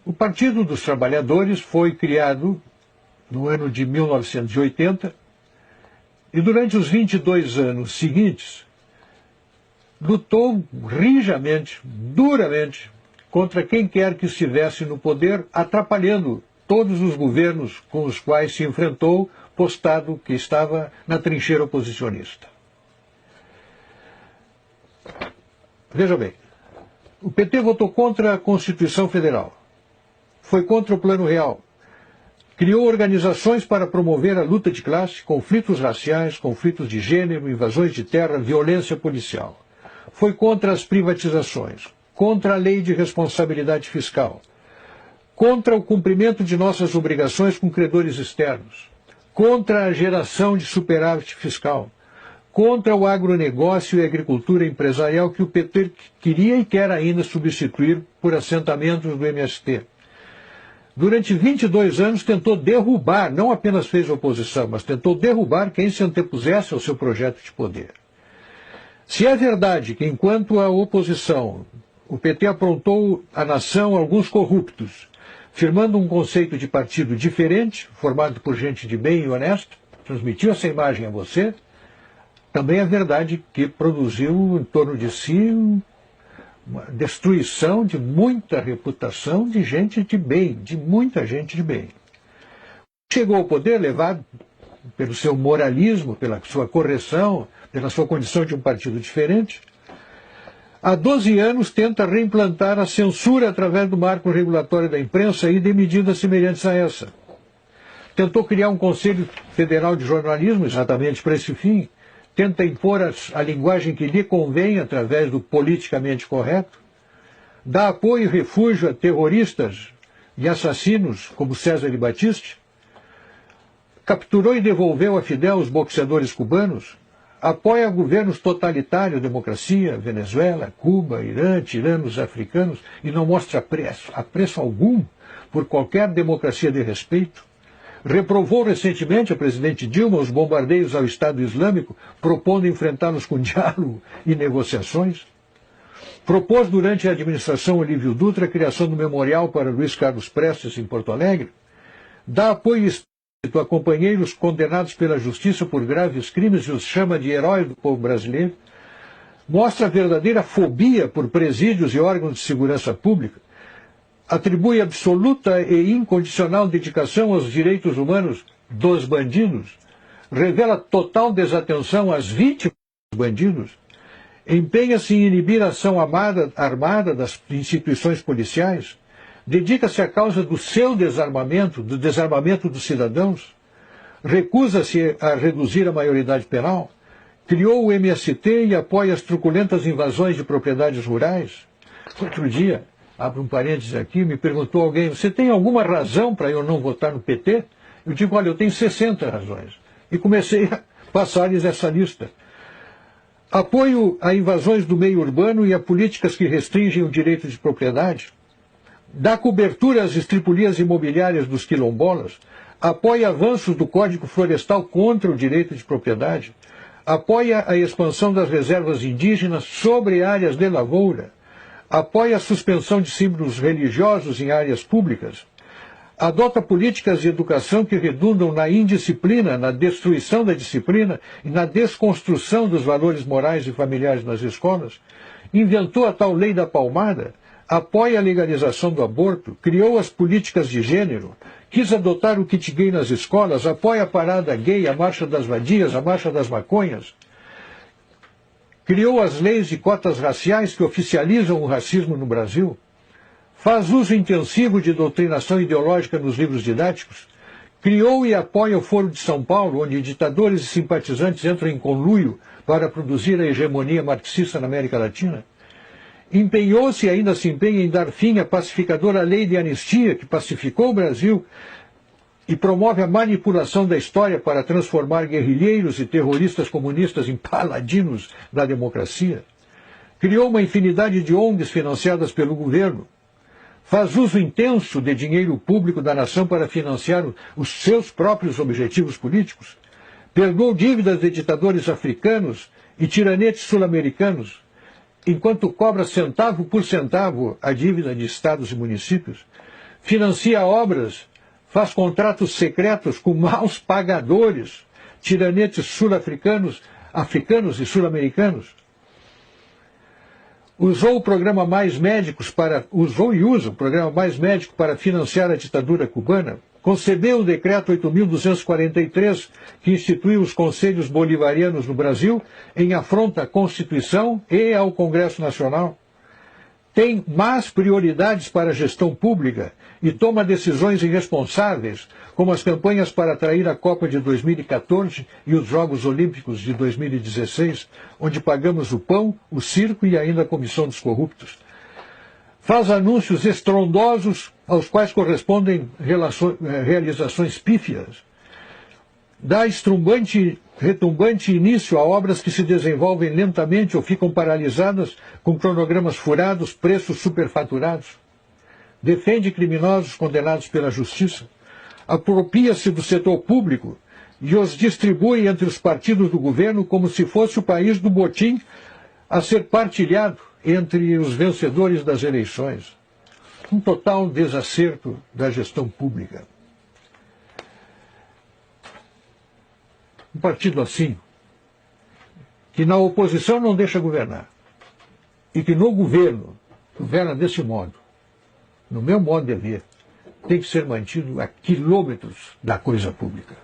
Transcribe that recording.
O Partido dos Trabalhadores foi criado no ano de 1980 e durante os 22 anos seguintes lutou rijamente, duramente, contra quem quer que estivesse no poder, atrapalhando todos os governos com os quais se enfrentou, postado que estava na trincheira oposicionista. Veja bem, o PT votou contra a Constituição Federal, foi contra o Plano Real, criou organizações para promover a luta de classe, conflitos raciais, conflitos de gênero, invasões de terra, violência policial. Foi contra as privatizações, contra a lei de responsabilidade fiscal, contra o cumprimento de nossas obrigações com credores externos, contra a geração de superávit fiscal, contra o agronegócio e a agricultura empresarial que o PT queria e quer ainda substituir por assentamentos do MST. Durante 22 anos tentou derrubar, não apenas fez oposição, mas tentou derrubar quem se antepusesse ao seu projeto de poder. Se é verdade que, enquanto a oposição, o PT aprontou à nação alguns corruptos, firmando um conceito de partido diferente, formado por gente de bem e honesta, transmitiu essa imagem a você, também é verdade que produziu em torno de si uma destruição de muita reputação de gente de bem, de muita gente de bem. Chegou ao poder levado pelo seu moralismo, pela sua correção, pela sua condição de um partido diferente. Há 12 anos tenta reimplantar a censura através do marco regulatório da imprensa e de medidas semelhantes a essa. Tentou criar um Conselho Federal de Jornalismo exatamente para esse fim. Tenta impor a linguagem que lhe convém através do politicamente correto, dá apoio e refúgio a terroristas e assassinos como César de Batiste, capturou e devolveu a Fidel os boxeadores cubanos, apoia governos totalitários, democracia, Venezuela, Cuba, Irã, tiranos africanos, e não mostra apreço algum por qualquer democracia de respeito. Reprovou recentemente a presidente Dilma os bombardeios ao Estado Islâmico, propondo enfrentá-los com diálogo e negociações. Propôs durante a administração Olívio Dutra a criação do memorial para Luiz Carlos Prestes em Porto Alegre. Dá apoio explícito a companheiros condenados pela justiça por graves crimes e os chama de heróis do povo brasileiro. Mostra verdadeira fobia por presídios e órgãos de segurança pública. Atribui absoluta e incondicional dedicação aos direitos humanos dos bandidos, revela total desatenção às vítimas dos bandidos, empenha-se em inibir a ação armada das instituições policiais, dedica-se à causa do seu desarmamento, do desarmamento dos cidadãos, recusa-se a reduzir a maioridade penal, criou o MST e apoia as truculentas invasões de propriedades rurais. Outro dia, abro um parênteses aqui, me perguntou alguém, você tem alguma razão para eu não votar no PT? Eu digo, olha, eu tenho 60 razões. E comecei a passar-lhes essa lista. Apoio a invasões do meio urbano e a políticas que restringem o direito de propriedade. Dá cobertura às estripulias imobiliárias dos quilombolas. Apoia avanços do Código Florestal contra o direito de propriedade. Apoia a expansão das reservas indígenas sobre áreas de lavoura. Apoia a suspensão de símbolos religiosos em áreas públicas, adota políticas de educação que redundam na indisciplina, na destruição da disciplina e na desconstrução dos valores morais e familiares nas escolas, inventou a tal lei da palmada, apoia a legalização do aborto, criou as políticas de gênero, quis adotar o kit gay nas escolas, apoia a parada gay, a marcha das vadias, a marcha das maconhas, criou as leis de cotas raciais que oficializam o racismo no Brasil, faz uso intensivo de doutrinação ideológica nos livros didáticos, criou e apoia o Foro de São Paulo, onde ditadores e simpatizantes entram em conluio para produzir a hegemonia marxista na América Latina, empenhou-se e ainda se empenha em dar fim à pacificadora lei de anistia que pacificou o Brasil e promove a manipulação da história para transformar guerrilheiros e terroristas comunistas em paladinos da democracia. Criou uma infinidade de ONGs financiadas pelo governo. Faz uso intenso de dinheiro público da nação para financiar os seus próprios objetivos políticos. Perdoou dívidas de ditadores africanos e tiranetes sul-americanos, enquanto cobra centavo por centavo a dívida de estados e municípios. financia obras, faz contratos secretos com maus pagadores, tiranetes sul-africanos, africanos e sul-americanos. Usou o programa Mais Médicos usou e usa o programa Mais Médico para financiar a ditadura cubana. Concebeu o decreto 8.243, que instituiu os conselhos bolivarianos no Brasil, em afronta à Constituição e ao Congresso Nacional. Tem más prioridades para a gestão pública e toma decisões irresponsáveis, como as campanhas para atrair a Copa de 2014 e os Jogos Olímpicos de 2016, onde pagamos o pão, o circo e ainda a comissão dos corruptos. Faz anúncios estrondosos aos quais correspondem realizações pífias. Dá retumbante início a obras que se desenvolvem lentamente ou ficam paralisadas com cronogramas furados, preços superfaturados. Defende criminosos condenados pela justiça. Apropria-se do setor público e os distribui entre os partidos do governo como se fosse o país do botim a ser partilhado entre os vencedores das eleições. Um total desacerto da gestão pública. Um partido assim, que na oposição não deixa governar, e que no governo governa desse modo, no meu modo de ver, tem que ser mantido a quilômetros da coisa pública.